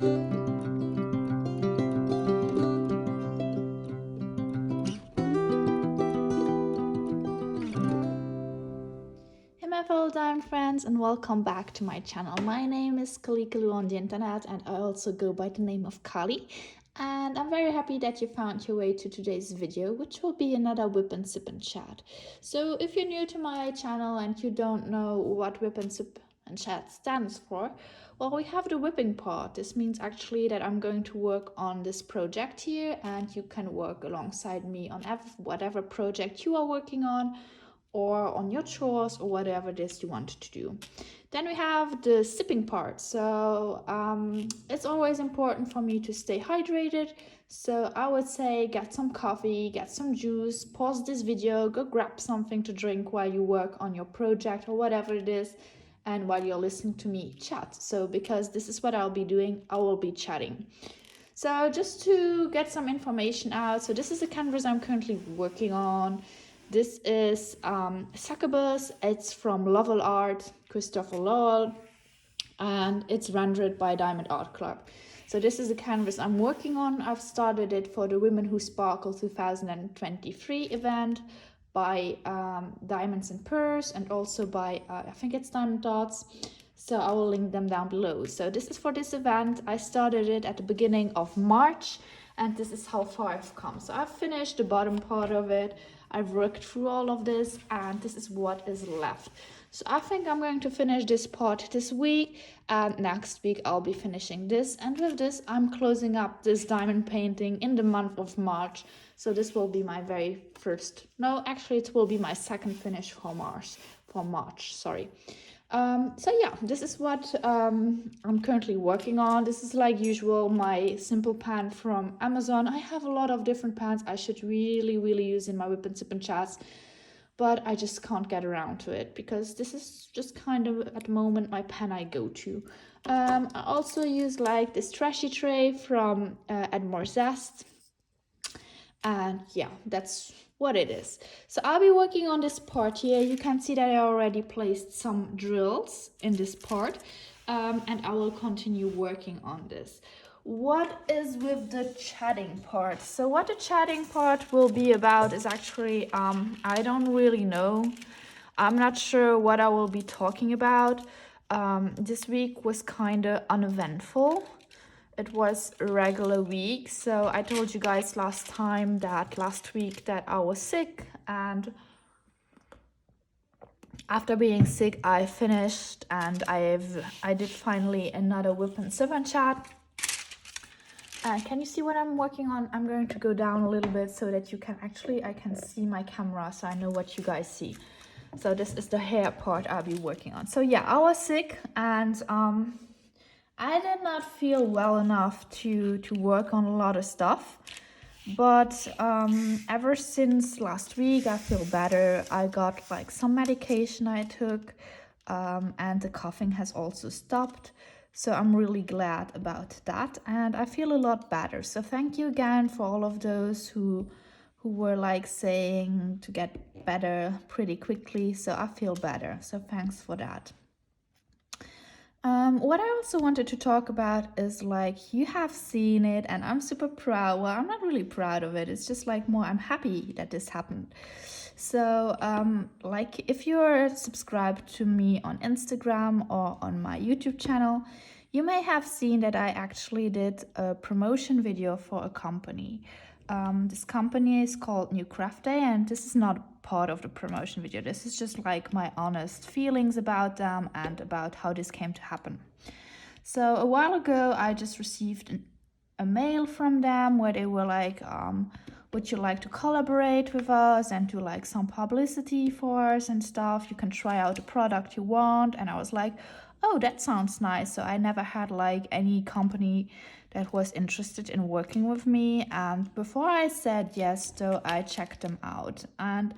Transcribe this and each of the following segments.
Hey my fellow Diamond friends, and welcome back to my channel. My name is Kalikaloo on the internet, and I also go by the name of Kali. And I'm very happy that you found your way to today's video, which will be another Whip and Sip and Chat. So if you're new to my channel and you don't know what Whip and Sip and Chat stands for, well, we have the whipping part. This means actually that I'm going to work on this project here, and you can work alongside me on whatever project you are working on, or on your chores, or whatever it is you want to do. Then we have the sipping part. So it's always important for me to stay hydrated. So I would say get some coffee, get some juice, pause this video, go grab something to drink while you work on your project or whatever it is, and while you're listening to me chat. So because this is what I'll be doing, I will be chatting. So just to get some information out, so this is the canvas I'm currently working on. This is Succubus. It's from Lovell Art, Christopher Lowell, and it's rendered by Diamond Art Club. So this is the canvas I'm working on. I've started it for the Women Who Sparkle 2023 event by Diamonds and Pearls, and also by, I think it's Diamond Dots. So I will link them down below. So this is for this event. I started it at the beginning of March, and this is how far I've come. So I've finished the bottom part of it. I've worked through all of this, and this is what is left. So I think I'm going to finish this part this week, and next week I'll be finishing this. And with this, I'm closing up this diamond painting in the month of March. So this will be my very first, no, actually it will be my second finish for March, sorry. So yeah, this is what I'm currently working on. This is, like usual, my simple pan from Amazon. I have a lot of different pans I should really use in my Whip and Sip and Chats, but I just can't get around to it because this is just kind of at the moment my pan I go to. I also use like this trashy tray from Edmore Zest, and yeah, that's what it is. So I'll be working on this part here. You can see that I already placed some drills in this part, and I will continue working on this. What is with the chatting part? So what the chatting part will be about is actually, I don't really know. I'm not sure what I will be talking about. This week was kind of uneventful. It was a regular week. So I told you guys last week that I was sick, and after being sick I finished, and I did finally another Whip and Sip and Chat. Can you see what I'm working on? I'm going to go down a little bit so that you can I can see my camera, so I know what you guys see. So this is the hair part I'll be working on. So yeah, I was sick, and I did not feel well enough to work on a lot of stuff, but ever since last week I feel better. I got like some medication I took, and the coughing has also stopped, so I'm really glad about that, and I feel a lot better. So thank you again for all of those who were like saying to get better pretty quickly. So I feel better, so thanks for that. What I also wanted to talk about is, like, you have seen it and I'm super proud. Well, I'm not really proud of it. It's just like more I'm happy that this happened. So like, if you're subscribed to me on Instagram or on my YouTube channel, you may have seen that I actually did a promotion video for a company. This company is called New Craft Day, and this is not part of the promotion video. This is just like my honest feelings about them and about how this came to happen. So a while ago, I just received a mail from them where they were like, would you like to collaborate with us and do like some publicity for us and stuff? You can try out a product you want. And I was like, oh, that sounds nice. So I never had like any company that was interested in working with me. And before I said yes, though, I checked them out. And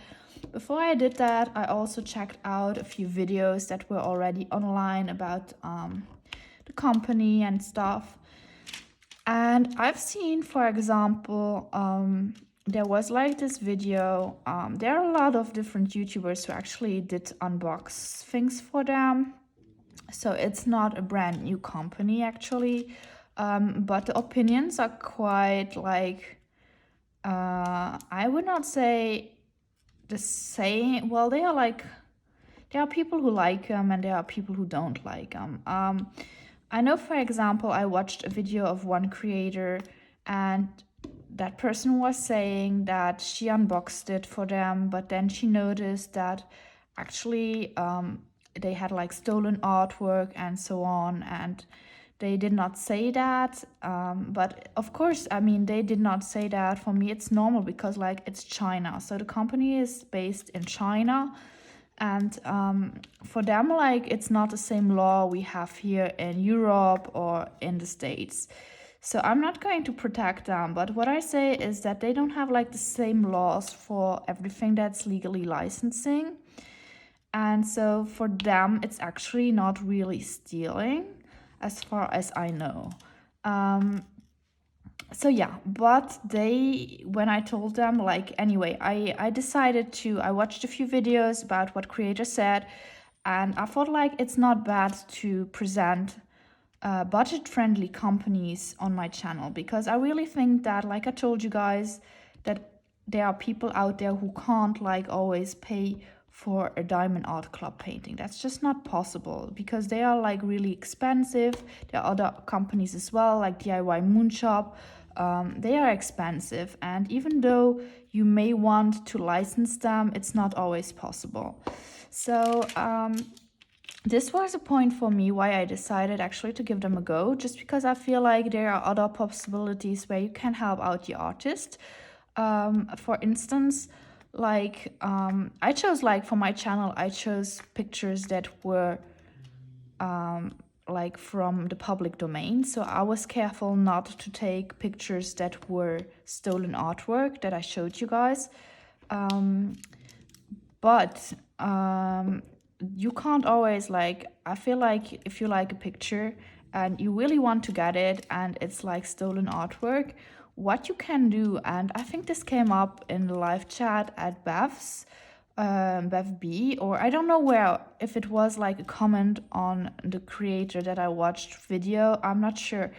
before I did that, I also checked out a few videos that were already online about the company and stuff. And I've seen, for example, there was like this video. There are a lot of different YouTubers who actually did unbox things for them. So it's not a brand new company, actually. but the opinions are quite like, I would not say the same. Well, they are like, there are people who like them and there are people who don't like them. I know, for example, I watched a video of one creator and that person was saying that she unboxed it for them, but then she noticed that actually they had like stolen artwork and so on, and they did not say that. But of course, I mean, they did not say that. For me, it's normal because like it's China. So the company is based in China. And for them, like, it's not the same law we have here in Europe or in the States. So I'm not going to protect them. But what I say is that they don't have like the same laws for everything that's legally licensing. And so for them, it's actually not really stealing, as far as I know. So yeah, but they, when I told them, like, anyway, I decided to, I watched a few videos about what creators said, and I thought like it's not bad to present budget-friendly companies on my channel, because I really think that, like I told you guys, that there are people out there who can't like always pay for a Diamond Art Club painting. That's just not possible because they are like really expensive. There are other companies as well, like DIY Moonshop. They are expensive, and even though you may want to license them, it's not always possible. So this was a point for me why I decided actually to give them a go, just because I feel like there are other possibilities where you can help out the artist. For instance, like I chose, like, for my channel, I chose pictures that were like from the public domain. So I was careful not to take pictures that were stolen artwork that I showed you guys. But you can't always, like, I feel like if you like a picture and you really want to get it and it's like stolen artwork, what you can do, and I think this came up in the live chat at Bev's, Bev B, or I don't know where, if it was like a comment on the creator that I watched video, I'm not sure.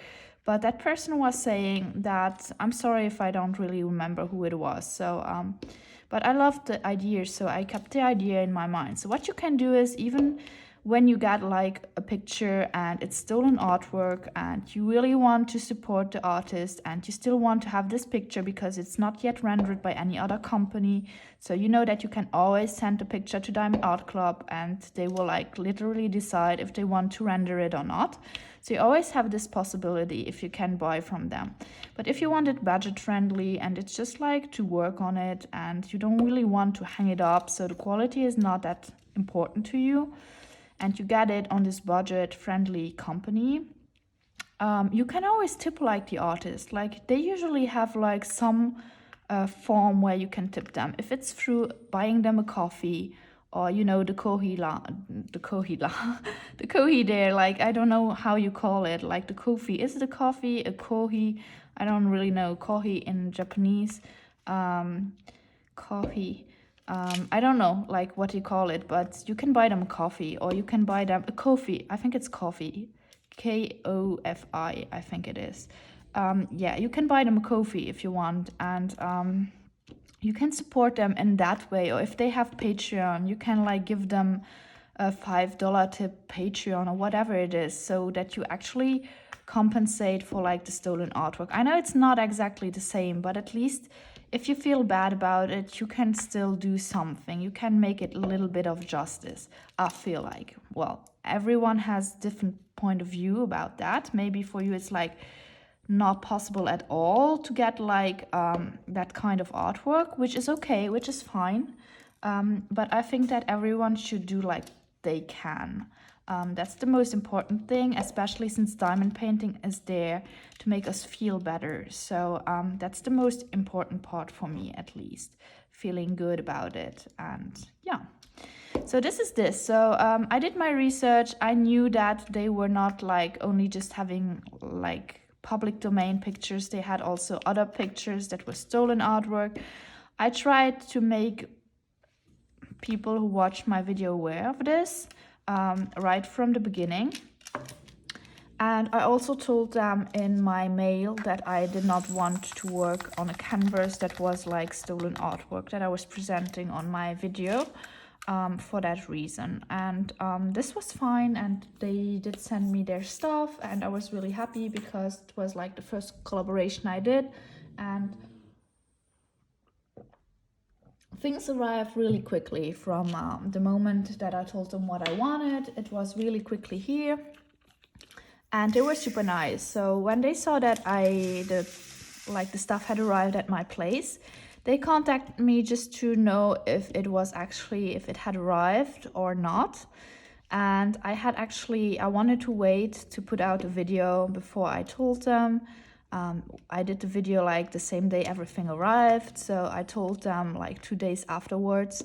But that person was saying that, I'm sorry if I don't really remember who it was. So, but I loved the idea, so I kept the idea in my mind. So what you can do is, even when you get like a picture and it's stolen artwork and you really want to support the artist and you still want to have this picture because it's not yet rendered by any other company, so you know that you can always send the picture to Diamond Art Club and they will like literally decide if they want to render it or not. So you always have this possibility if you can buy from them. But if you want it budget friendly and it's just like to work on it and you don't really want to hang it up, so the quality is not that important to you, and you get it on this budget friendly company, you can always tip like the artist. Like, they usually have like some form where you can tip them. If it's through buying them a coffee, or you know, the the kohi there, like, I don't know how you call it, like the kofi. Is it a coffee, a kohi? I don't really know kohi in Japanese. Coffee. I don't know like what you call it, but you can buy them coffee, or you can buy them a coffee. I think it's coffee, Kofi, I think it is. Yeah, you can buy them a coffee if you want, and you can support them in that way. Or if they have Patreon, you can like give them a $5 tip Patreon or whatever it is, so that you actually compensate for like the stolen artwork. I know it's not exactly the same, but at least if you feel bad about it, you can still do something. You can make it a little bit of justice, I feel like. Well, everyone has different point of view about that. Maybe for you it's like not possible at all to get like that kind of artwork, which is okay, which is fine. But I think that everyone should do like they can. That's the most important thing, especially since diamond painting is there to make us feel better. So that's the most important part for me, at least, feeling good about it. And yeah, so this is this. So I did my research. I knew that they were not like only just having like public domain pictures. They had also other pictures that were stolen artwork. I tried to make people who watched my video aware of this right from the beginning. And I also told them in my mail that I did not want to work on a canvas that was like stolen artwork that I was presenting on my video, for that reason. And this was fine, and they did send me their stuff, and I was really happy because it was like the first collaboration I did, and things arrived really quickly from the moment that I told them what I wanted. It was really quickly here, and they were super nice. So when they saw that the stuff had arrived at my place, they contacted me just to know if it had arrived or not. And I wanted to wait to put out a video before I told them. I did the video like the same day everything arrived, so I told them like 2 days afterwards,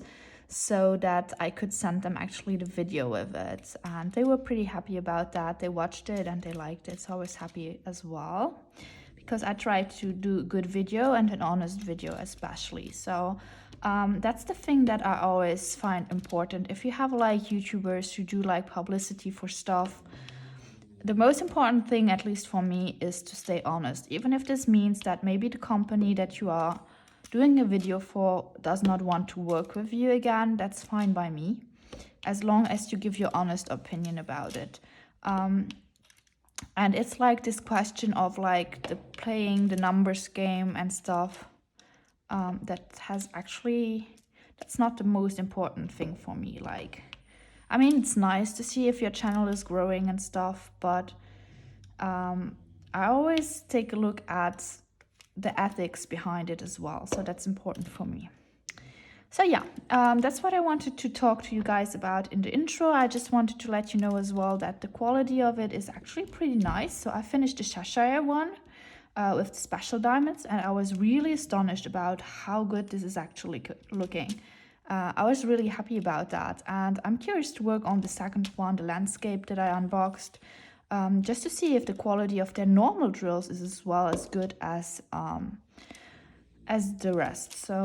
so that I could send them actually the video with it. And they were pretty happy about that. They watched it and they liked it, so I was happy as well, because I tried to do a good video and an honest video especially. So that's the thing that I always find important. If you have like YouTubers who do like publicity for stuff, the most important thing, at least for me, is to stay honest. Even if this means that maybe the company that you are doing a video for does not want to work with you again, that's fine by me, as long as you give your honest opinion about it. And it's like this question of like playing the numbers game and stuff. That's not the most important thing for me. Like, I mean, it's nice to see if your channel is growing and stuff, but I always take a look at the ethics behind it as well. So that's important for me. So yeah, that's what I wanted to talk to you guys about in the intro. I just wanted to let you know as well that the quality of it is actually pretty nice. So I finished the Cheshire one with the special diamonds, and I was really astonished about how good this is actually looking. I was really happy about that, and I'm curious to work on the second one, the landscape that I unboxed, just to see if the quality of their normal drills is as well as good as the rest. So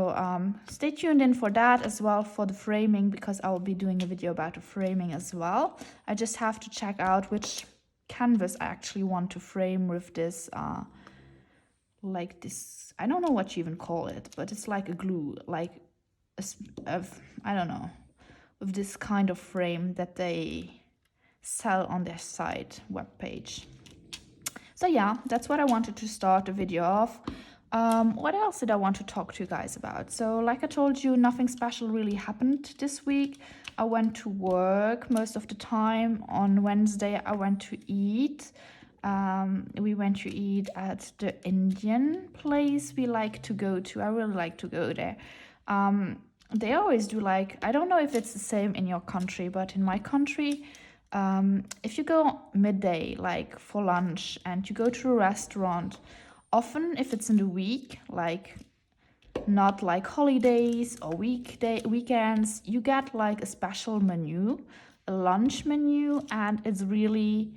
stay tuned in for that as well, for the framing, because I will be doing a video about the framing as well. I just have to check out which canvas I actually want to frame with this like this, I don't know what you even call it, but it's like a glue, like I don't know, with this kind of frame that they sell on their site webpage. So yeah, that's what I wanted to start the video off. What else did I want to talk to you guys about? So like I told you, nothing special really happened this week. I went to work most of the time. On Wednesday I went to eat. We went to eat at the Indian place we like to go to. I really like to go there. They always do, like, I don't know if it's the same in your country, but in my country, if you go midday, like for lunch, and you go to a restaurant, often if it's in the week, like not like holidays or weekends, you get like a special menu, a lunch menu, and it's really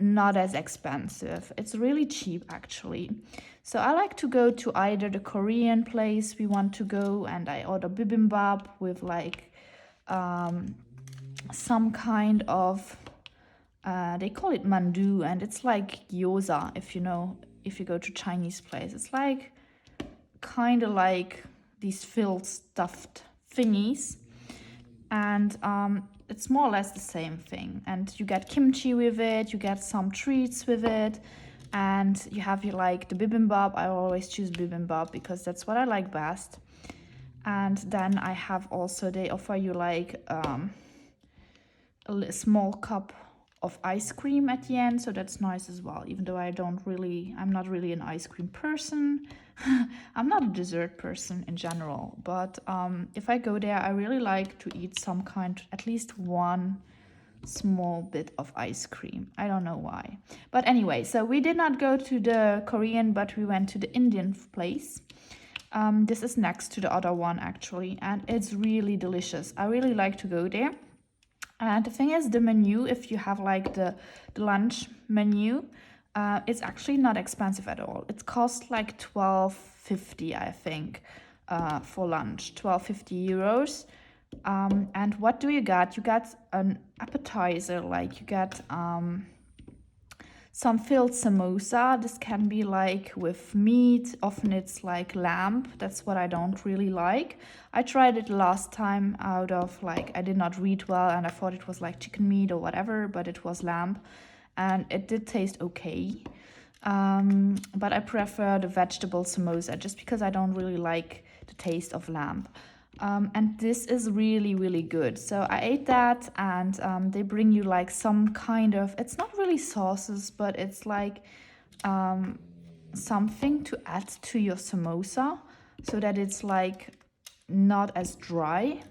not as expensive. It's really cheap actually. So I like to go to either the Korean place we want to go, and I order bibimbap with like some kind of they call it mandu, and it's like gyoza. If you go to Chinese place, it's like kind of like these filled stuffed thingies, and it's more or less the same thing. And you get kimchi with it, you get some treats with it, and you have like the bibimbap. I always choose bibimbap because that's what I like best. And then I have also, they offer you like a small cup of ice cream at the end, so that's nice as well, even though I'm not really an ice cream person. I'm not a dessert person in general, but if I go there, I really like to eat at least one small bit of ice cream. I don't know why, but anyway, so we did not go to the Korean, but we went to the Indian place. This is next to the other one actually, and it's really delicious. I really like to go there. And the thing is, the menu, if you have like the lunch menu, it's actually not expensive at all. It costs like €12.50, I think, for lunch, €12.50. And what do you get? You get an appetizer, like you get some filled samosa. This can be like with meat. Often it's like lamb. That's what I don't really like. I tried it last time out of like, I did not read well and I thought it was like chicken meat or whatever, but it was lamb and it did taste okay. But I prefer the vegetable samosa just because I don't really like the taste of lamb. And this is really, really good. So I ate that, and they bring you like some kind of, it's not really sauces, but it's like something to add to your samosa so that it's like not as dry.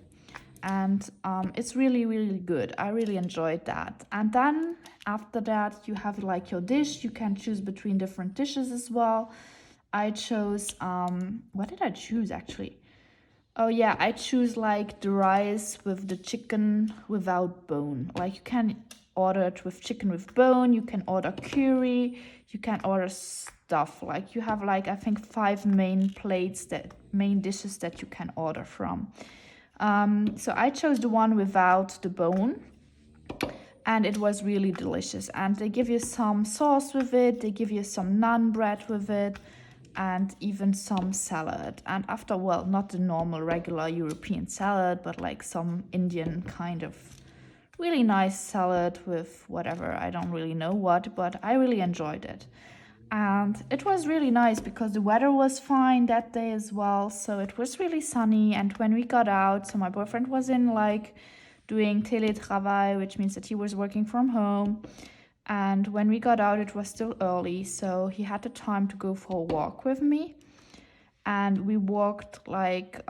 And it's really, really good. I really enjoyed that. And then after that, you have like your dish. You can choose between different dishes as well. I chose, what did I choose actually? Oh yeah, I choose like the rice with the chicken without bone. Like you can order it with chicken with bone, you can order curry, you can order stuff. Like you have like I think 5 main dishes that you can order from. So I chose the one without the bone, and it was really delicious. And they give you some sauce with it, they give you some naan bread with it, and even some salad. And after, well, not the normal regular European salad, but like some Indian kind of really nice salad with whatever, I don't really know what, but I really enjoyed it. And it was really nice because the weather was fine that day as well, so it was really sunny. And when we got out, so my boyfriend was in like doing télétravail, which means that he was working from home. And when we got out, it was still early, so he had the time to go for a walk with me. And we walked like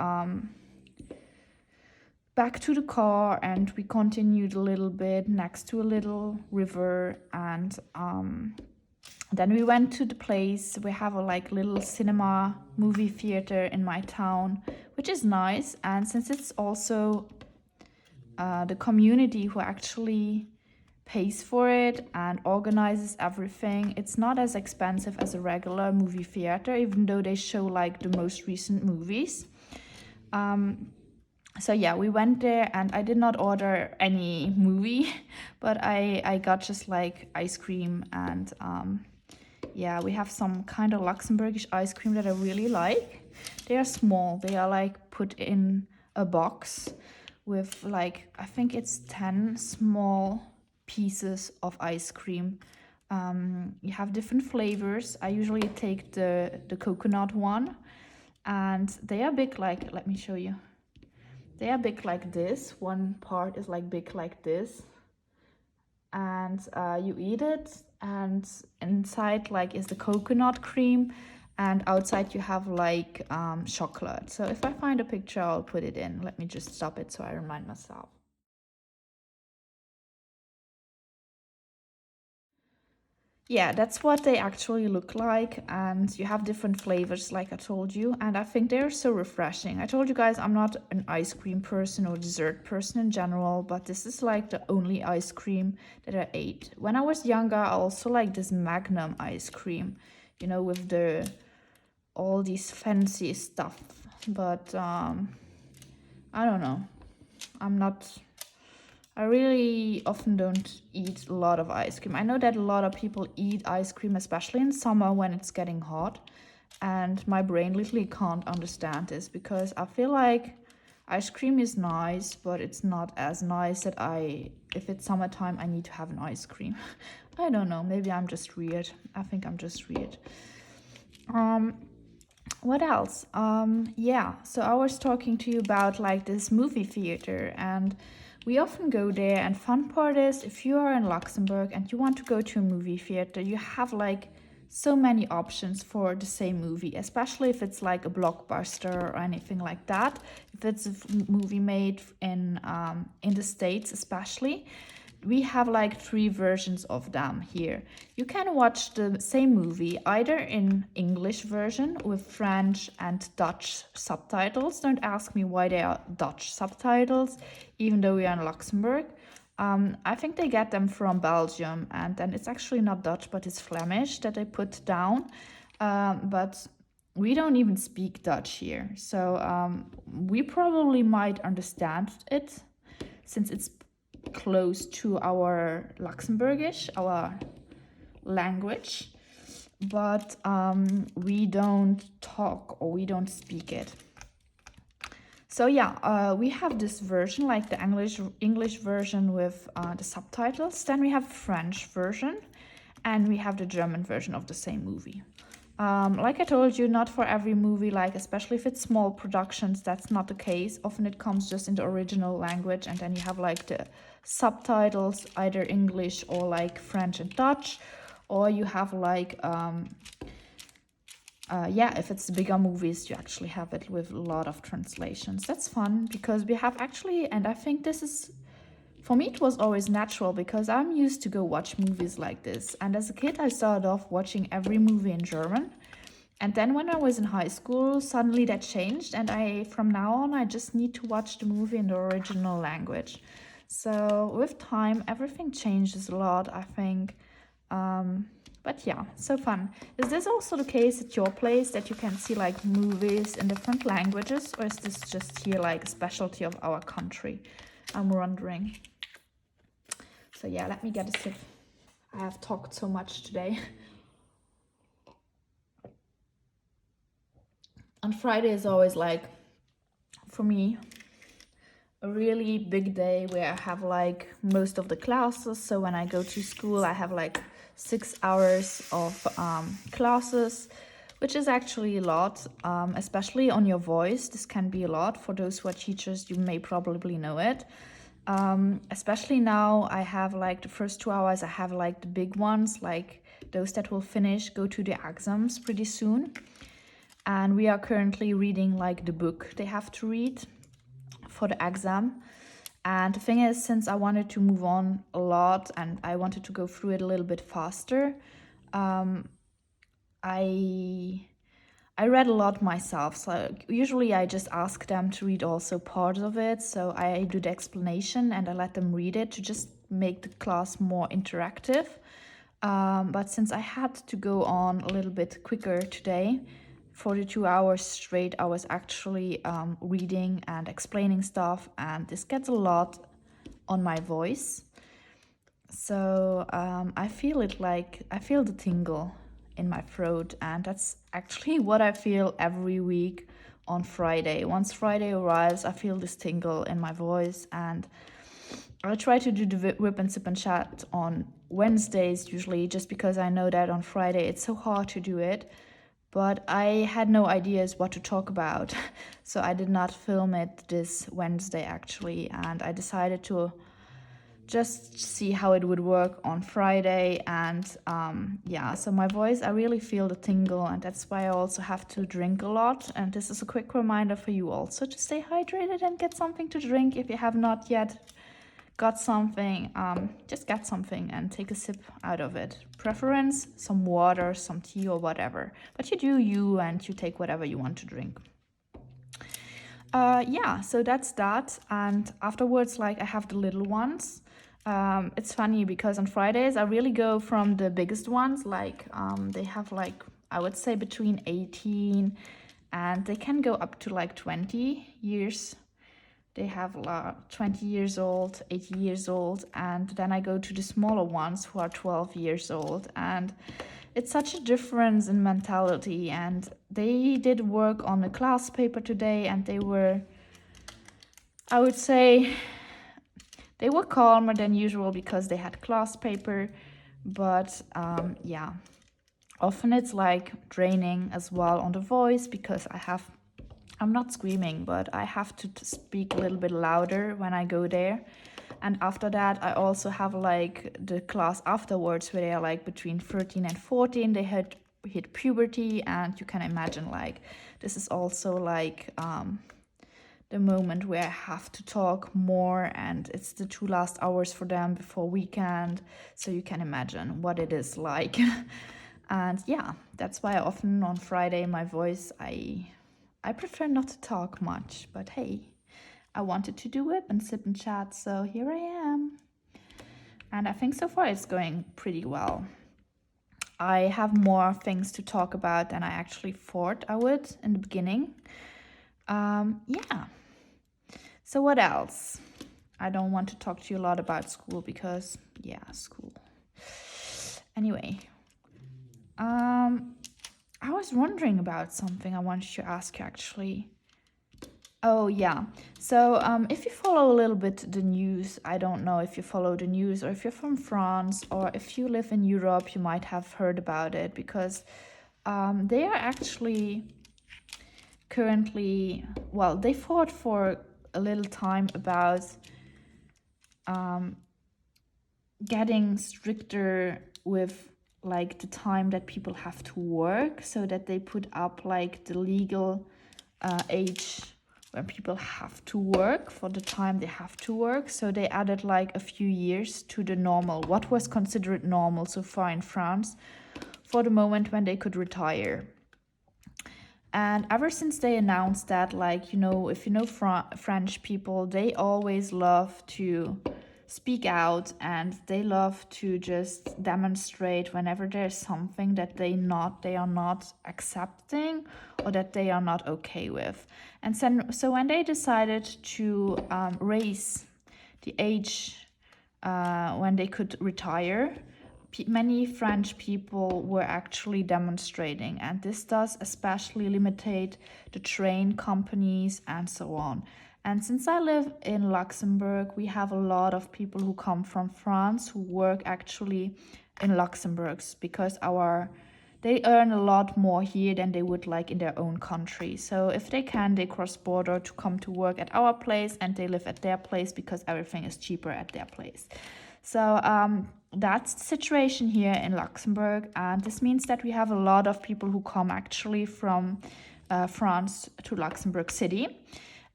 back to the car, and we continued a little bit next to a little river. And then we went to the place. We have a like little cinema movie theater in my town, which is nice. And since it's also the community who actually pays for it and organizes everything, it's not as expensive as a regular movie theater, even though they show like the most recent movies. So yeah, we went there, and I did not order any movie, but I got just like ice cream. And yeah, we have some kind of Luxembourgish ice cream that I really like. They are small, they are like put in a box with like, I think it's 10 small pieces of ice cream. You have different flavors. I usually take the coconut one, and they are big like, let me show you. They are big like this. One part is like big like this, and you eat it, and inside like is the coconut cream, and outside you have like chocolate. So if I find a picture, I'll put it in. Let me just stop it so I remind myself. Yeah, that's what they actually look like, and you have different flavors like I told you, and I think they're so refreshing. I told you guys I'm not an ice cream person or dessert person in general, but this is like the only ice cream that I ate. When I was younger, I also liked this Magnum ice cream, you know, with the all these fancy stuff, but I don't know. I really often don't eat a lot of ice cream. I know that a lot of people eat ice cream, especially in summer when it's getting hot. And my brain literally can't understand this, because I feel like ice cream is nice, but it's not as nice that if it's summertime, I need to have an ice cream. I don't know. Maybe I'm just weird. I think I'm just weird. What else? Yeah, so I was talking to you about like this movie theater, and we often go there. And fun part is, if you are in Luxembourg and you want to go to a movie theater, you have like so many options for the same movie, especially if it's like a blockbuster or anything like that. If it's a movie made in the States especially, we have like 3 versions of them here. You can watch the same movie either in English version with French and Dutch subtitles. Don't ask me why they are Dutch subtitles, even though we are in Luxembourg. I think they get them from Belgium, and then it's actually not Dutch, but it's Flemish that they put down. But we don't even speak Dutch here, so we probably might understand it since it's close to our Luxembourgish, our language, but we don't talk or we don't speak it. So yeah, we have this version, like the English version with the subtitles. Then we have French version, and we have the German version of the same movie. Like I told you, not for every movie, like especially if it's small productions, that's not the case. Often it comes just in the original language, and then you have like the subtitles, either English or like French and Dutch, or you have like yeah, if it's bigger movies, you actually have it with a lot of translations. That's fun because we have actually, and I think this is, for me, it was always natural because I'm used to go watch movies like this. And as a kid, I started off watching every movie in German. And then when I was in high school, suddenly that changed. And from now on, I just need to watch the movie in the original language. So with time, everything changes a lot, I think. But yeah, so fun. Is this also the case at your place that you can see like movies in different languages, or is this just here like a specialty of our country? I'm wondering. So yeah, let me get a sip. I have talked so much today. On Friday is always like, for me, a really big day where I have like most of the classes. So when I go to school, I have like 6 hours of classes, which is actually a lot, especially on your voice. This can be a lot. For those who are teachers, you may probably know it. Especially now, I have like the first 2 hours, I have like the big ones, like those that will finish, go to the exams pretty soon. And we are currently reading like the book they have to read for the exam. And the thing is, since I wanted to move on a lot and I wanted to go through it a little bit faster, I read a lot myself. So usually I just ask them to read also part of it. So I do the explanation and I let them read it to just make the class more interactive. But since I had to go on a little bit quicker today, for the 2 hours straight, I was actually reading and explaining stuff, and this gets a lot on my voice. So I feel the tingle in my throat, and that's actually what I feel every week on Friday. Once Friday arrives, I feel this tingle in my voice, and I try to do the Wip and Sip and Chat on Wednesdays usually, just because I know that on Friday it's so hard to do it. But I had no ideas what to talk about, so I did not film it this Wednesday actually, and I decided to just see how it would work on Friday. And yeah, so my voice, I really feel the tingle, and that's why I also have to drink a lot. And this is a quick reminder for you also to stay hydrated and get something to drink if you have not yet got something. Just get something and take a sip out of it. Preference, some water, some tea or whatever, but you do you, and you take whatever you want to drink. Yeah, so that's that. And afterwards, like, I have the little ones. It's funny because on Fridays I really go from the biggest ones, like they have like, I would say between 18 and they can go up to like 20 years. They have 20 years old, 80 years old, and then I go to the smaller ones who are 12 years old. And it's such a difference in mentality. And they did work on a class paper today, and they were, I would say, they were calmer than usual because they had class paper. But yeah, often it's like draining as well on the voice because I'm not screaming, but I have to speak a little bit louder when I go there. And after that, I also have like the class afterwards where they are like between 13 and 14. They had hit puberty, and you can imagine like this is also like the moment where I have to talk more, and it's the 2 last hours for them before weekend. So you can imagine what it is like. And yeah, that's why often on Friday my voice, I prefer not to talk much, but hey, I wanted to do it and sip and chat, so here I am. And I think so far it's going pretty well. I have more things to talk about than I actually thought I would in the beginning. Yeah. So what else? I don't want to talk to you a lot about school because, yeah, school. Anyway, I was wondering about something I wanted to ask you actually. Oh, yeah. So, if you follow a little bit the news, I don't know if you follow the news or if you're from France or if you live in Europe, you might have heard about it because they are actually currently, well, they fought for a little time about getting stricter with like the time that people have to work, so that they put up like the legal age when people have to work for the time they have to work. So they added like a few years to the normal, what was considered normal so far in France, for the moment when they could retire. And ever since they announced that, like, you know, if you know French people, they always love to speak out and they love to just demonstrate whenever there's something that they are not accepting or that they are not okay with. And so when they decided to raise the age when they could retire, many French people were actually demonstrating, and this does especially limitate the train companies and so on. And since I live in Luxembourg, we have a lot of people who come from France who work actually in Luxembourg because they earn a lot more here than they would like in their own country. So if they can, they cross border to come to work at our place and they live at their place because everything is cheaper at their place. So that's the situation here in Luxembourg, and this means that we have a lot of people who come actually from France to Luxembourg City,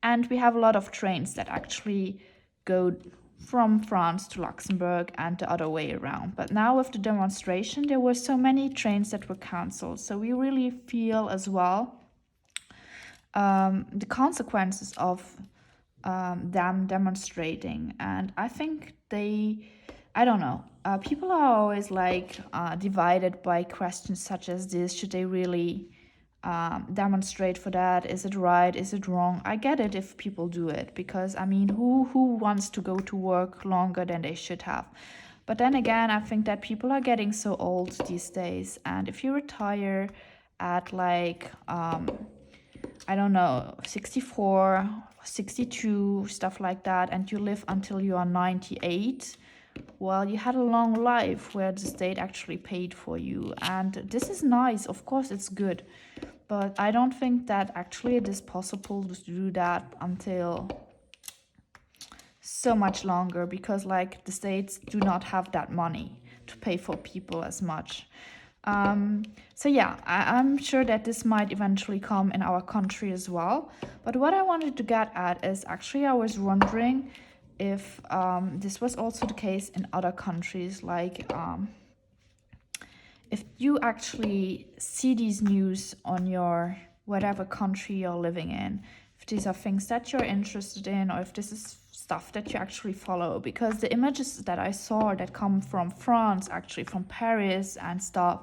and we have a lot of trains that actually go from France to Luxembourg and the other way around. But now with the demonstration, there were so many trains that were cancelled, so we really feel as well the consequences of them demonstrating. And I think I don't know, people are always like divided by questions such as this. Should they really demonstrate for that? Is it right? Is it wrong? I get it if people do it, because I mean, who wants to go to work longer than they should have? But then again, I think that people are getting so old these days, and if you retire at like I don't know, 64, 62, stuff like that, and you live until you are 98, well, you had a long life where the state actually paid for you. And this is nice, of course, it's good. But I don't think that actually it is possible to do that until so much longer, because like the states do not have that money to pay for people as much. So yeah, I'm sure that this might eventually come in our country as well. But what I wanted to get at is actually I was wondering if this was also the case in other countries, like if you actually see these news on your whatever country you're living in, if these are things that you're interested in, or if this is stuff that you actually follow. Because the images that I saw that come from France, actually from Paris and stuff,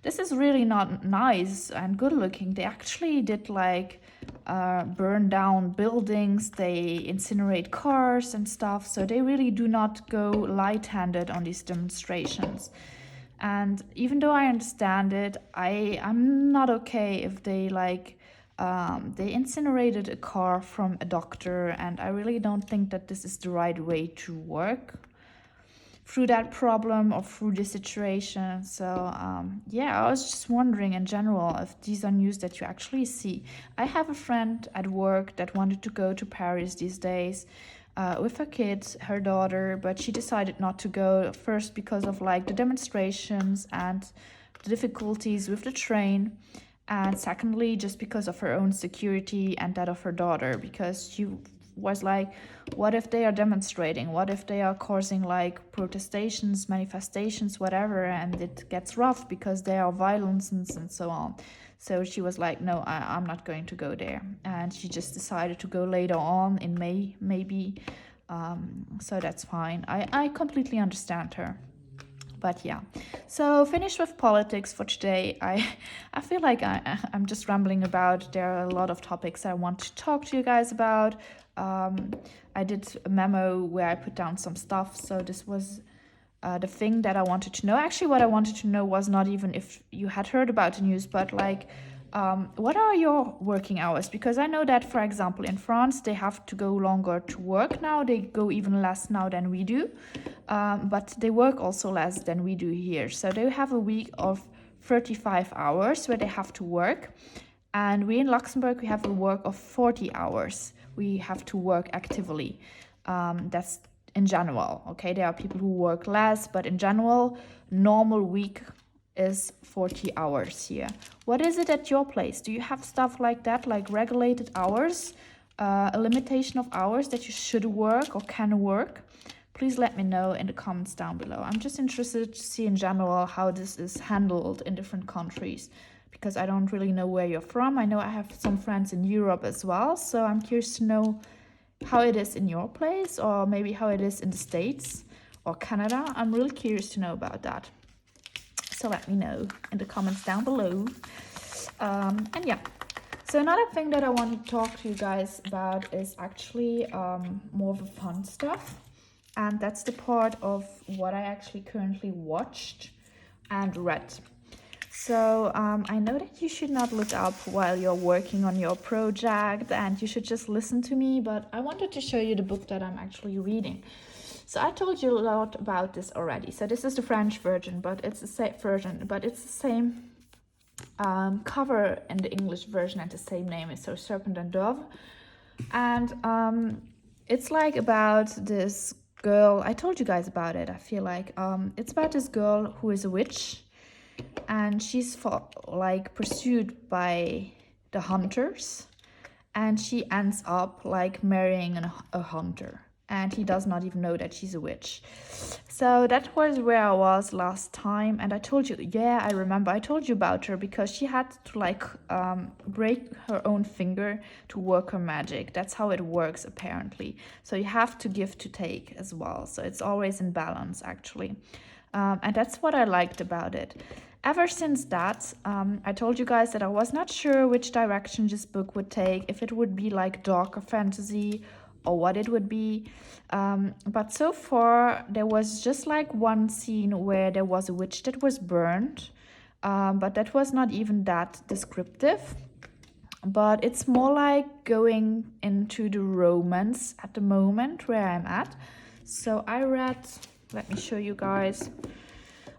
this is really not nice and good looking. They actually did like burn down buildings, they incinerate cars and stuff, so they really do not go light-handed on these demonstrations. And even though I understand it, I'm not okay if they like they incinerated a car from a doctor, and I really don't think that this is the right way to work through that problem or through the situation. So yeah, I was just wondering in general if these are news that you actually see. I have a friend at work that wanted to go to Paris these days with her kids, her daughter, but she decided not to go, first because of like the demonstrations and the difficulties with the train, and secondly just because of her own security and that of her daughter, because she was like, what if they are demonstrating, what if they are causing like protestations, manifestations, whatever, and it gets rough because there are violence and so on. So she was like, no, I'm not going to go there, and she just decided to go later on in May maybe. So that's fine, I completely understand her. But yeah, so finished with politics for today. I feel like I'm just rambling about. There are a lot of topics I want to talk to you guys about. I did a memo where I put down some stuff, so this was the thing that I wanted to know. Actually, what I wanted to know was not even if you had heard about the news, but like, what are your working hours? Because I know that, for example, in France, they have to go longer to work now. They go even less now than we do, but they work also less than we do here. So they have a week of 35 hours where they have to work. And we in Luxembourg, we have a work of 40 hours. We have to work actively. That's in general, okay? There are people who work less, but in general, normal week is 40 hours here. What is it at your place? Do you have stuff like that, like regulated hours, a limitation of hours that you should work or can work? Please let me know in the comments down below. I'm just interested to see in general how this is handled in different countries, because I don't really know where you're from. I know I have some friends in Europe as well, so I'm curious to know how it is in your place, or maybe how it is in the States or Canada. I'm really curious to know about that. So let me know in the comments down below. And yeah, so another thing that I want to talk to you guys about is actually more of the fun stuff. And that's the part of what I actually currently watched and read. So I know that you should not look up while you're working on your project, and you should just listen to me, but I wanted to show you the book that I'm actually reading. So I told you a lot about this already. So this is the French version, but it's the same cover in the English version, and the same name is so Serpent and Dove. And it's like about this girl. I told you guys about it. I feel like it's about this girl who is a witch, and she's pursued by the hunters, and she ends up like marrying a hunter, and he does not even know that she's a witch. So that was where I was last time, and I told you, yeah, I remember I told you about her, because she had to break her own finger to work her magic. That's how it works apparently. So you have to give to take as well, so it's always in balance actually. And that's what I liked about it. Ever since that, I told you guys that I was not sure which direction this book would take, if it would be like darker fantasy or what it would be. But so far, there was just like one scene where there was a witch that was burned, but that was not even that descriptive. But it's more like going into the romance at the moment where I'm at. So I read, let me show you guys.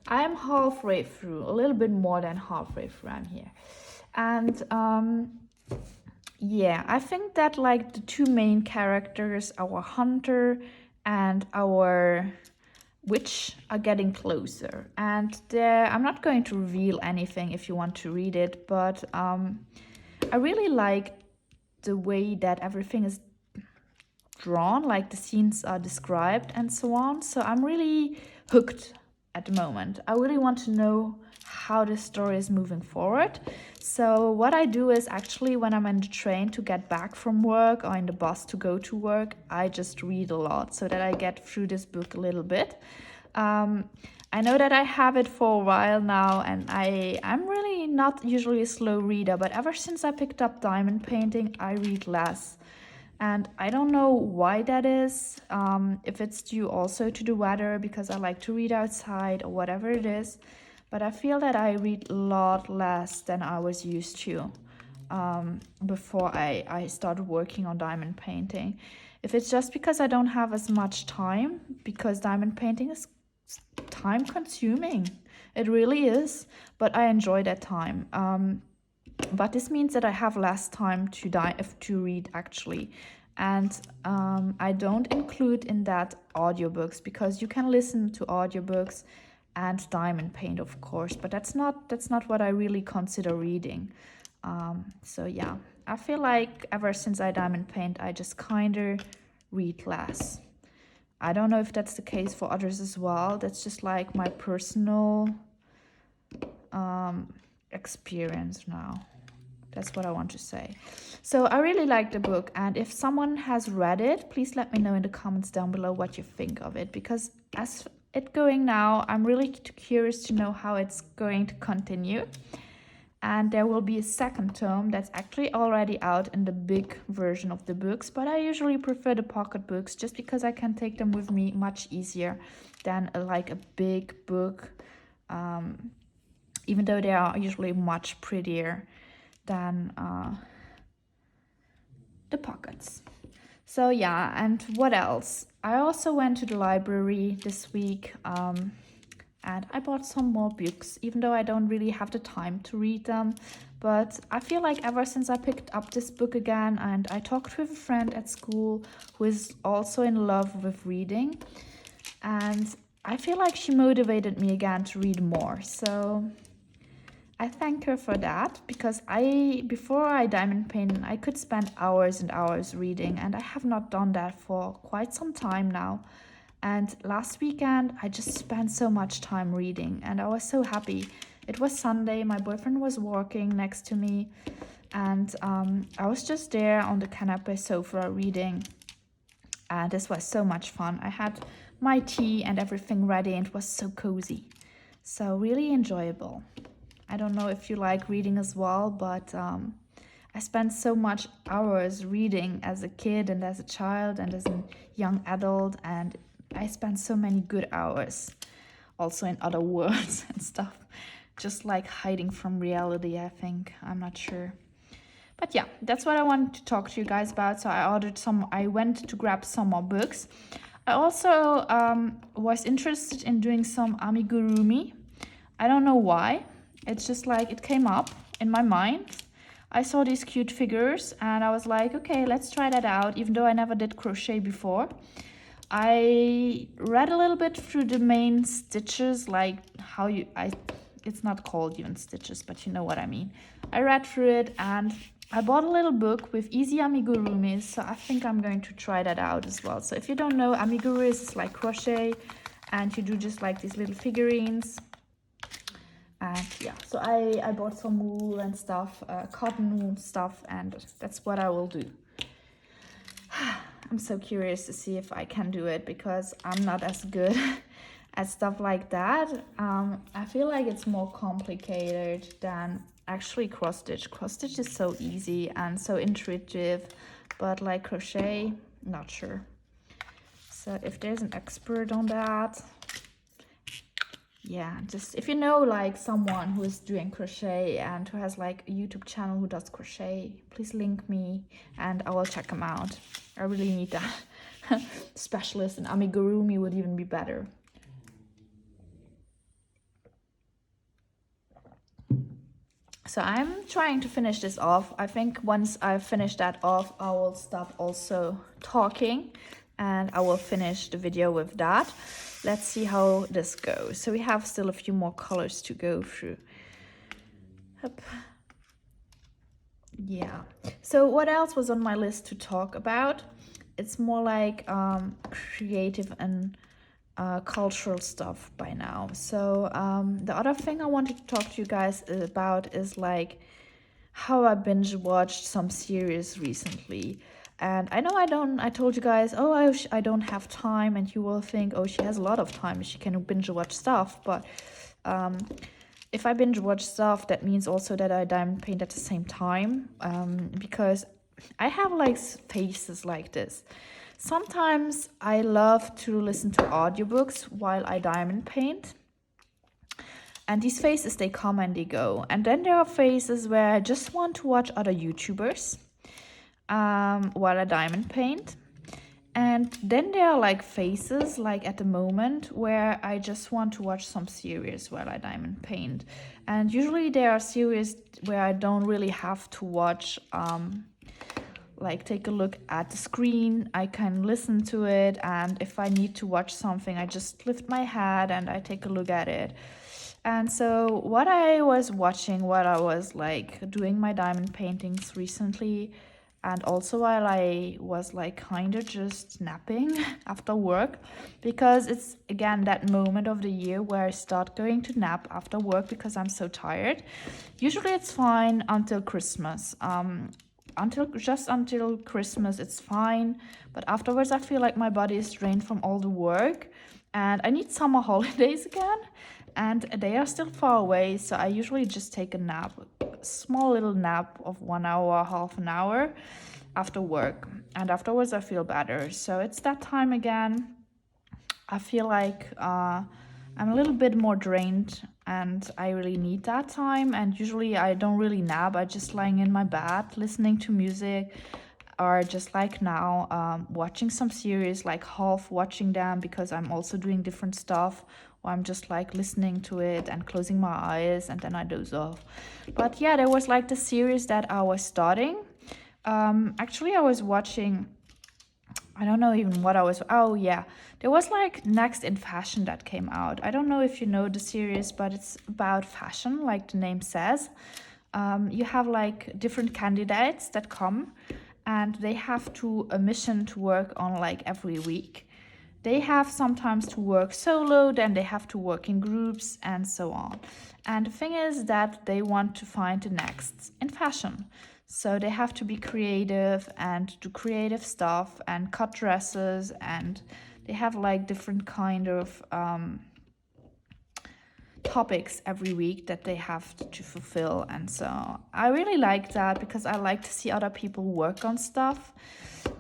I am halfway through, a little bit more than halfway through I'm here. And yeah, I think that like the two main characters, our hunter and our witch, are getting closer. And I'm not going to reveal anything if you want to read it, but I really like the way that everything is drawn, like the scenes are described and so on. So I'm really hooked at the moment. I really want to know how the story is moving forward. So what I do is actually when I'm in the train to get back from work, or in the bus to go to work, I just read a lot so that I get through this book a little bit. I know that I have it for a while now, and I'm really not usually a slow reader, but ever since I picked up diamond painting, I read less. And I don't know why that is, if it's due also to the weather, because I like to read outside or whatever it is. But I feel that I read a lot less than I was used to before I started working on diamond painting. If it's just because I don't have as much time, because diamond painting is time consuming. It really is, but I enjoy that time. But this means that I have less time to read actually. And I don't include in that audiobooks, because you can listen to audiobooks and diamond paint, of course, but that's not what I really consider reading. So yeah, I feel like ever since I diamond paint, I just kind of read less. I don't know if that's the case for others as well. That's just like my personal experience now. That's what I want to say. So I really like the book, and if someone has read it, please let me know in the comments down below what you think of it, because as it going now, I'm really curious to know how it's going to continue. And there will be a second tome that's actually already out in the big version of the books, but I usually prefer the pocket books just because I can take them with me much easier than like a big book, even though they are usually much prettier than the pockets. So yeah, and what else? I also went to the library this week, and I bought some more books, even though I don't really have the time to read them. But I feel like ever since I picked up this book again, and I talked with a friend at school who is also in love with reading, and I feel like she motivated me again to read more. So I thank her for that, because before I diamond paint, I could spend hours and hours reading, and I have not done that for quite some time now. And last weekend, I just spent so much time reading, and I was so happy. It was Sunday, my boyfriend was working next to me, and I was just there on the canapé sofa reading, and this was so much fun. I had my tea and everything ready, and it was so cozy. So really enjoyable. I don't know if you like reading as well, but I spent so much hours reading as a kid and as a child and as a young adult, and I spent so many good hours also in other worlds and stuff, just like hiding from reality, I think. I'm not sure. But yeah, that's what I wanted to talk to you guys about. So I went to grab some more books. I also was interested in doing some amigurumi. I don't know why. It's just like it came up in my mind. I saw these cute figures and I was like, okay, let's try that out, even though I never did crochet before. I read a little bit through the main stitches, like it's not called even stitches, but you know what I mean. I read through it and I bought a little book with easy amigurumis, so I think I'm going to try that out as well. So if you don't know, amigurumi is like crochet and you do just like these little figurines. And yeah, so I bought some wool and stuff, cotton wool stuff, and that's what I will do. I'm so curious to see if I can do it, because I'm not as good at stuff like that. I feel like it's more complicated than actually cross stitch. Cross stitch is so easy and so intuitive, but like crochet, not sure. So if there's an expert on that, yeah, just if you know like someone who is doing crochet and who has like a YouTube channel who does crochet, please link me and I will check them out. I really need that. Specialist in amigurumi would even be better. So I'm trying to finish this off. I think once I finish that off, I will stop also talking and I will finish the video with that. Let's see how this goes. So we have still a few more colors to go through. Up. Yeah. So what else was on my list to talk about? It's more like creative and cultural stuff by now. So the other thing I wanted to talk to you guys about is like how I binge watched some series recently. And I know I told you guys, oh, I don't have time, and you will think, oh, she has a lot of time, she can binge watch stuff. But if I binge watch stuff, that means also that I diamond paint at the same time, because I have like phases like this. Sometimes I love to listen to audiobooks while I diamond paint. And these phases, they come and they go. And then there are phases where I just want to watch other YouTubers while I diamond paint. And then there are like phases, like at the moment, where I just want to watch some series while I diamond paint. And usually there are series where I don't really have to watch, like take a look at the screen. I can listen to it, and if I need to watch something, I just lift my head and I take a look at it. And so what I was watching while I was like doing my diamond paintings recently, and also while I was like kind of just napping after work, because it's again that moment of the year where I start going to nap after work because I'm so tired. Usually it's fine until Christmas. Until Christmas it's fine, but afterwards I feel like my body is drained from all the work and I need summer holidays again, and they are still far away, so I usually just take a nap small little nap of 1 hour, half an hour after work, and afterwards I feel better. So it's that time again. I feel like I'm a little bit more drained and I really need that time. And usually I don't really nap. I just lying in my bed listening to music, or just like now watching some series, like half watching them because I'm also doing different stuff, or I'm just like listening to it and closing my eyes and then I doze off. But yeah, there was like the series that I was starting. Actually I was watching, I don't know even what I was. Oh yeah, there was like Next in Fashion that came out. I don't know if you know the series, but it's about fashion, like the name says. You have like different candidates that come, and they have to a mission to work on like every week. They have sometimes to work solo, then they have to work in groups and so on. And the thing is that they want to find the next in fashion. So they have to be creative and do creative stuff and cut dresses, and they have like different kind of topics every week that they have to fulfill. And so I really like that because I like to see other people work on stuff.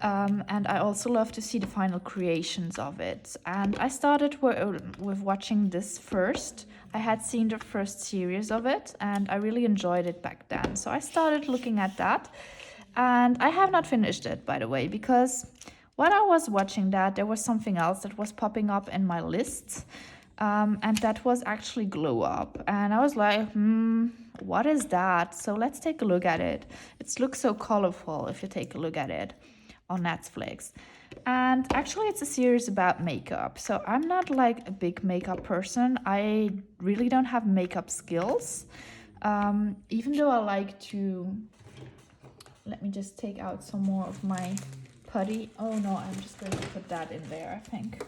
And I also love to see the final creations of it. And I started with watching this first. I had seen the first series of it and I really enjoyed it back then. So I started looking at that, and I have not finished it, by the way, because while I was watching that, there was something else that was popping up in my lists. And that was actually Glow Up. And I was like, what is that? So let's take a look at it. It looks so colorful if you take a look at it on Netflix. And actually it's a series about makeup. So I'm not like a big makeup person. I really don't have makeup skills. Even though I like to, let me just take out some more of my putty. Oh no, I'm just going to put that in there, I think.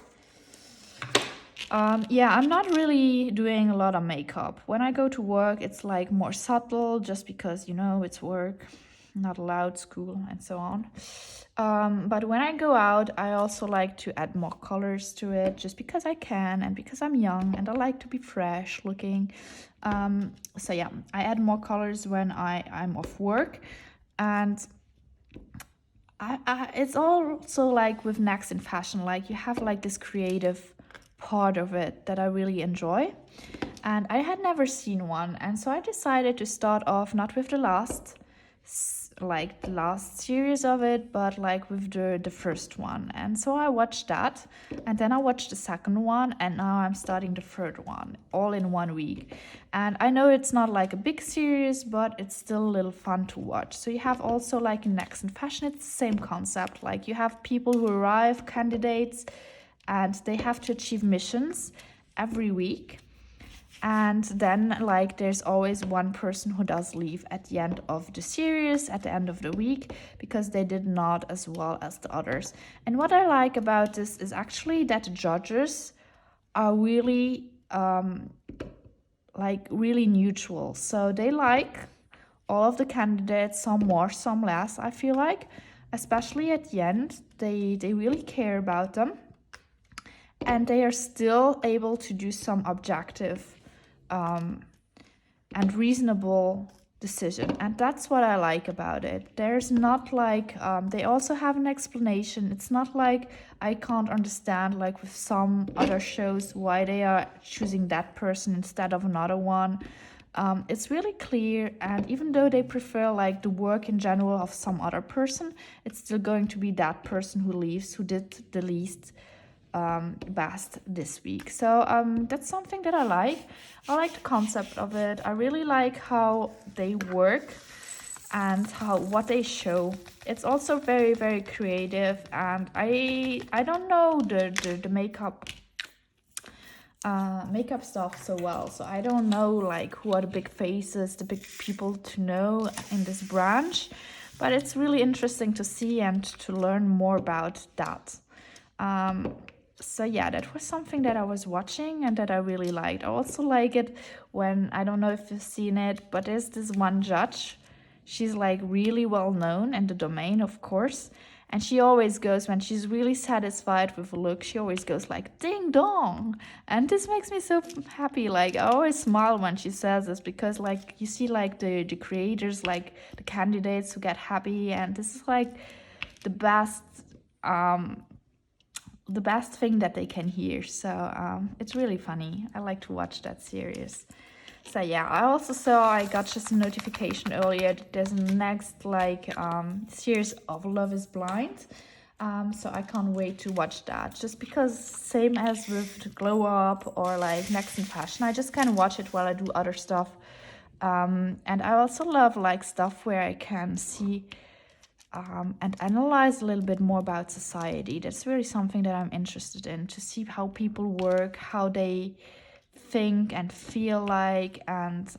Yeah, I'm not really doing a lot of makeup. When I go to work, it's like more subtle just because, you know, it's work, not allowed, school, and so on. But when I go out, I also like to add more colors to it just because I can and because I'm young and I like to be fresh looking. So yeah, I add more colors when I'm off work. And it's also like with Next in Fashion, like you have like this creative part of it that I really enjoy, and I had never seen one, and so I decided to start off not with the last series of it, but like with the first one. And so I watched that, and then I watched the second one, and now I'm starting the third one all in 1 week. And I know it's not like a big series, but it's still a little fun to watch. So you have also like in Next in Fashion, it's the same concept. Like you have people who arrive, candidates, and they have to achieve missions every week. And then like there's always one person who does leave at the end of the series, at the end of the week, because they did not as well as the others. And what I like about this is actually that the judges are really really neutral. So they like all of the candidates, some more, some less, I feel like. Especially at the end, they really care about them. And they are still able to do some objective and reasonable decision. And that's what I like about it. There's not like, they also have an explanation. It's not like I can't understand, like with some other shows, why they are choosing that person instead of another one. It's really clear, and even though they prefer like the work in general of some other person, it's still going to be that person who leaves, who did the least best this week. So that's something that I like. I like the concept of it. I really like how they work and what they show. It's also very, very creative, and I don't know the makeup stuff so well, so I don't know like who are the big faces, the big people to know in this branch, but it's really interesting to see and to learn more about that. So yeah, that was something that I was watching and that I really liked. I also like it when, I don't know if you've seen it, but there's this one judge. She's like really well known in the domain, of course. And she always goes, when she's really satisfied with a look, she always goes like, ding dong. And this makes me so happy. Like, I always smile when she says this, because like you see like the creators, like the candidates who get happy, and this is like the best thing that they can hear. So it's really funny. I like to watch that series. So yeah, I also saw, I got just a notification earlier that there's a next like series of Love is Blind. So I can't wait to watch that, just because same as with the Glow Up or like Next in Fashion, I just kind of watch it while I do other stuff. And I also love like stuff where I can see and analyze a little bit more about society. That's really something that I'm interested in, to see how people work, how they think and feel like. And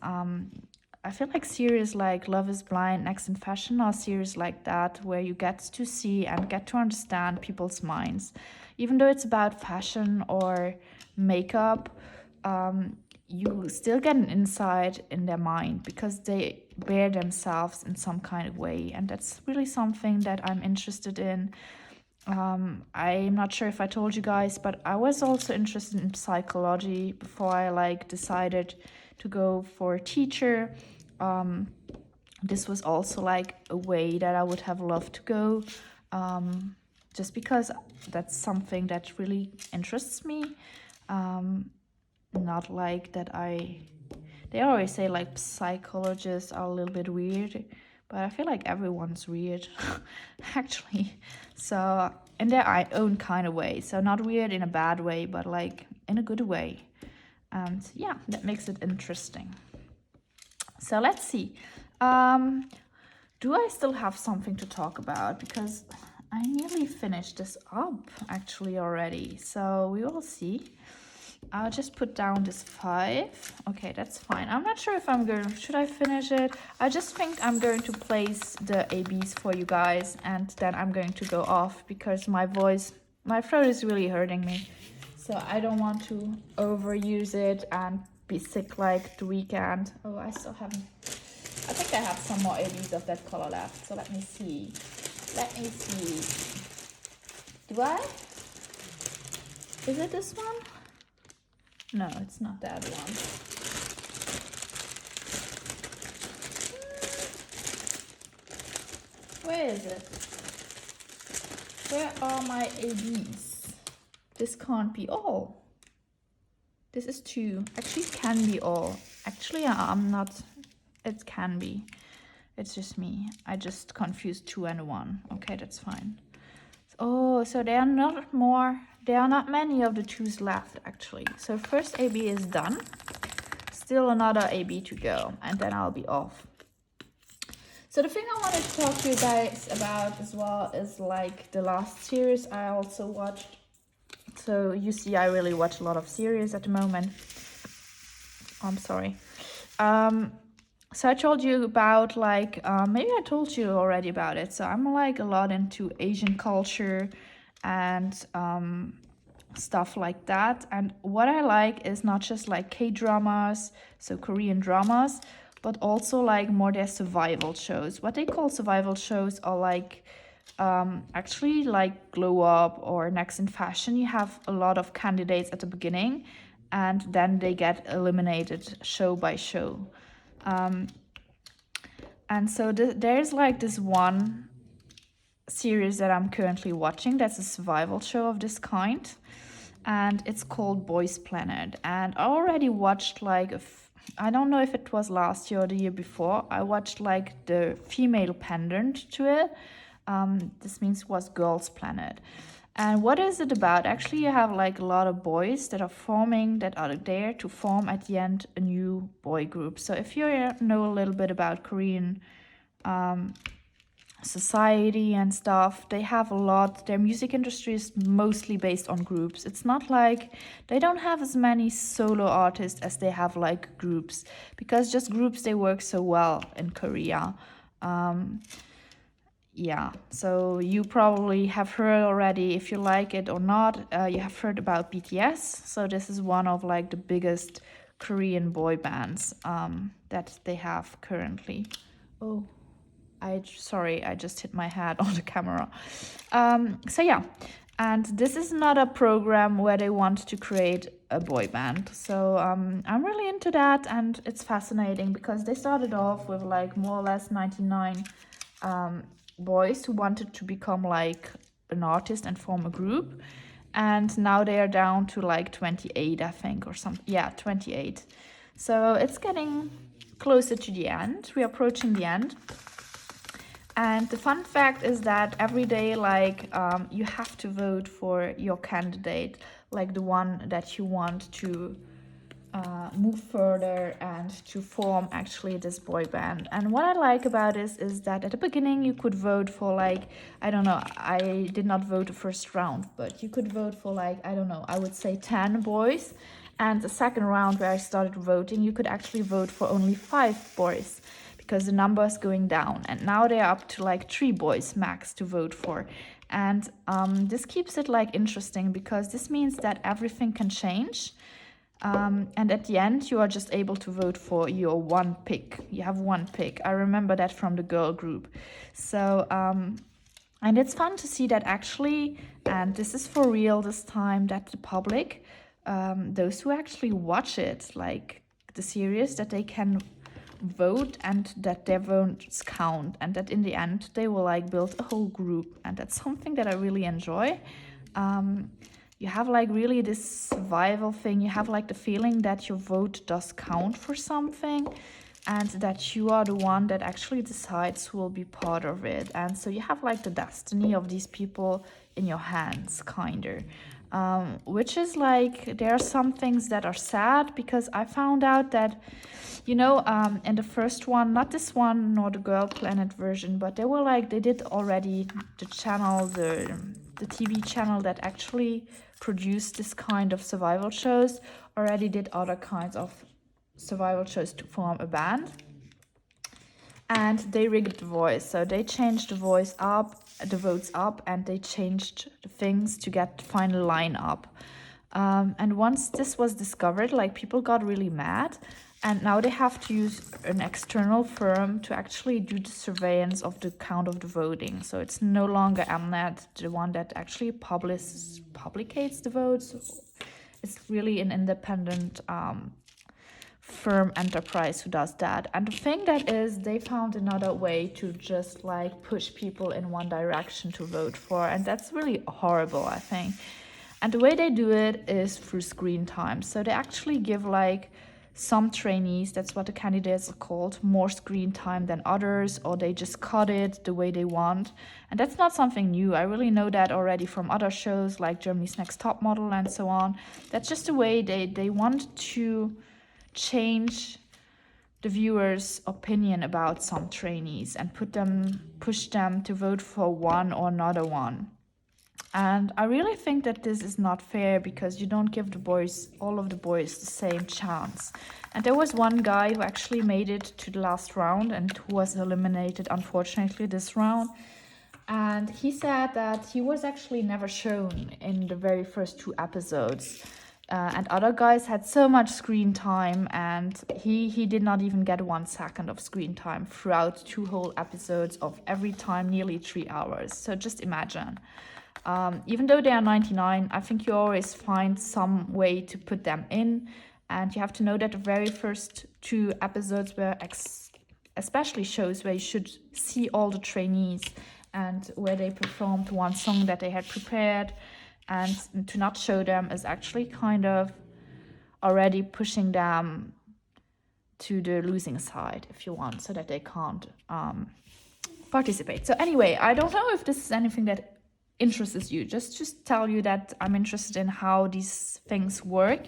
I feel like series like Love is Blind, Next in Fashion are series like that, where you get to see and get to understand people's minds. Even though it's about fashion or makeup, you still get an insight in their mind, because they bear themselves in some kind of way. And that's really something that I'm interested in. I'm not sure if I told you guys, but I was also interested in psychology before I like decided to go for a teacher. This was also like a way that I would have loved to go, just because that's something that really interests me. Not like that they always say like psychologists are a little bit weird, but I feel like everyone's weird actually. So in their own kind of way. So not weird in a bad way, but like in a good way. And yeah, that makes it interesting. So let's see. Do I still have something to talk about? Because I nearly finished this up actually already. So we will see. I'll just put down this 5. Okay, that's fine. I'm not sure if should I finish it? I just think I'm going to place the ABs for you guys, and then I'm going to go off, because my throat is really hurting me. So I don't want to overuse it and be sick like the weekend. Oh, I still haven't. I think I have some more ABs of that color left. So let me see. Do I? Is it this one? No, it's not that one. Where is it? Where are my ABs? This can't be all. This is 2. Actually, it can be all. Actually, I'm not. It can be. It's just me. I just confused 2 and 1. Okay, that's fine. Oh, so there are not many of the 2s left actually. So first AB is done. Still another AB to go, and then I'll be off. So the thing I wanted to talk to you guys about as well is like the last series I also watched. So you see, I really watch a lot of series at the moment. I'm sorry. So I told you about like, maybe I told you already about it. So I'm like a lot into Asian culture and stuff like that. And what I like is not just like K-dramas, so Korean dramas, but also like more their survival shows. What they call survival shows are like actually like Glow Up or Next in Fashion. You have a lot of candidates at the beginning, and then they get eliminated show by show. And so there's like this one series that I'm currently watching that's a survival show of this kind, and it's called Boys Planet. And I already watched like I don't know if it was last year or the year before. I watched like the female pendant to it. This means it was Girls Planet. And what is it about? Actually, you have like a lot of boys that are there to form at the end a new boy group. So if you know a little bit about Korean society and stuff, they have a lot. Their music industry is mostly based on groups. It's not like they don't have as many solo artists as they have like groups, because just groups, they work so well in Korea. Yeah, so you probably have heard already, if you like it or not, you have heard about BTS. So this is one of like the biggest Korean boy bands that they have currently. Oh, Sorry, I just hit my head on the camera. So yeah, and this is not a program where they want to create a boy band. So I'm really into that, and it's fascinating because they started off with like more or less 99 boys who wanted to become like an artist and form a group, and now they are down to like 28, I think, or something. Yeah, 28. So it's getting closer to the end. We're approaching the end. And the fun fact is that every day, like, you have to vote for your candidate, like the one that you want to move further and to form actually this boy band. And what I like about this is that at the beginning you could vote for like, I don't know, I did not vote the first round, but you could vote for like, I don't know, I would say 10 boys. And the second round where I started voting, you could actually vote for only 5 boys because the number is going down. And now they're up to like 3 boys max to vote for. And this keeps it like interesting because this means that everything can change. And at the end, you are just able to vote for your one pick. You have one pick. I remember that from the girl group. So, and it's fun to see that actually, and this is for real this time, that the public, those who actually watch it, like the series, that they can vote and that their votes count, and that in the end they will like build a whole group, and that's something that I really enjoy. You have like really this survival thing. You have like the feeling that your vote does count for something, and that you are the one that actually decides who will be part of it. And so you have like the destiny of these people in your hands, kinder. Which is like, there are some things that are sad because I found out that, you know, in the first one, not this one nor the Girl Planet version, but they were like, they did already the channel, the TV channel that actually produced this kind of survival shows already did other kinds of survival shows to form a band. And they rigged the voice, so they changed the voice up, the votes up, and they changed the things to get the final line up. And once this was discovered, like, people got really mad, and now they have to use an external firm to actually do the surveillance of the count of the voting. So it's no longer Mnet, the one that actually publicates the votes. It's really an independent firm enterprise who does that. And the thing that is, they found another way to just like push people in one direction to vote for, and that's really horrible, I think. And the way they do it is through screen time. So they actually give like some trainees, that's what the candidates are called, more screen time than others, or they just cut it the way they want. And that's not something new. I really know that already from other shows like Germany's Next Top Model and so on. That's just the way they want to change the viewers' opinion about some trainees and push them to vote for one or another one. And I really think that this is not fair because you don't give the boys, all of the boys, the same chance. And there was one guy who actually made it to the last round and who was eliminated, unfortunately, this round. And he said that he was actually never shown in the very first 2 episodes. And other guys had so much screen time, and he did not even get 1 second of screen time throughout 2 whole episodes of every time, nearly 3 hours. So just imagine. Even though they are 99, I think you always find some way to put them in. And you have to know that the very first 2 episodes were especially shows where you should see all the trainees and where they performed one song that they had prepared. And to not show them is actually kind of already pushing them to the losing side, if you want, so that they can't participate. So anyway, I don't know if this is anything that interests you. Just tell you that I'm interested in how these things work.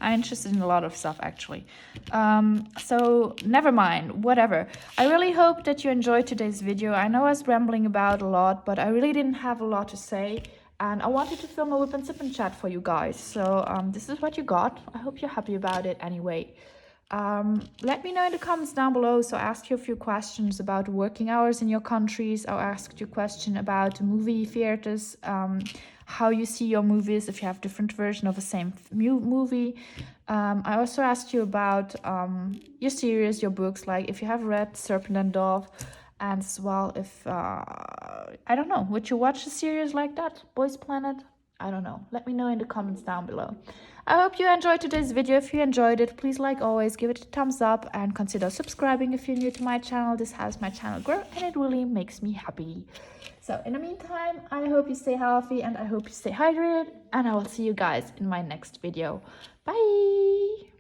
I'm interested in a lot of stuff, actually. So never mind, whatever. I really hope that you enjoyed today's video. I know I was rambling about a lot, but I really didn't have a lot to say. And I wanted to film a Wip and Sip Chat for you guys. So this is what you got. I hope you're happy about it anyway. Let me know in the comments down below. So I asked you a few questions about working hours in your countries. I asked you a question about movie theaters, how you see your movies, if you have different version of the same movie. I also asked you about your series, your books, like if you have read Serpent and Dove. And as well, if I don't know, would you watch a series like that, Boys Planet? I don't know. Let me know in the comments down below. I hope you enjoyed today's video. If you enjoyed it, please, like always, give it a thumbs up and consider subscribing if you're new to my channel. This helps my channel grow and it really makes me happy. So in the meantime, I hope you stay healthy and I hope you stay hydrated, and I will see you guys in my next video. Bye!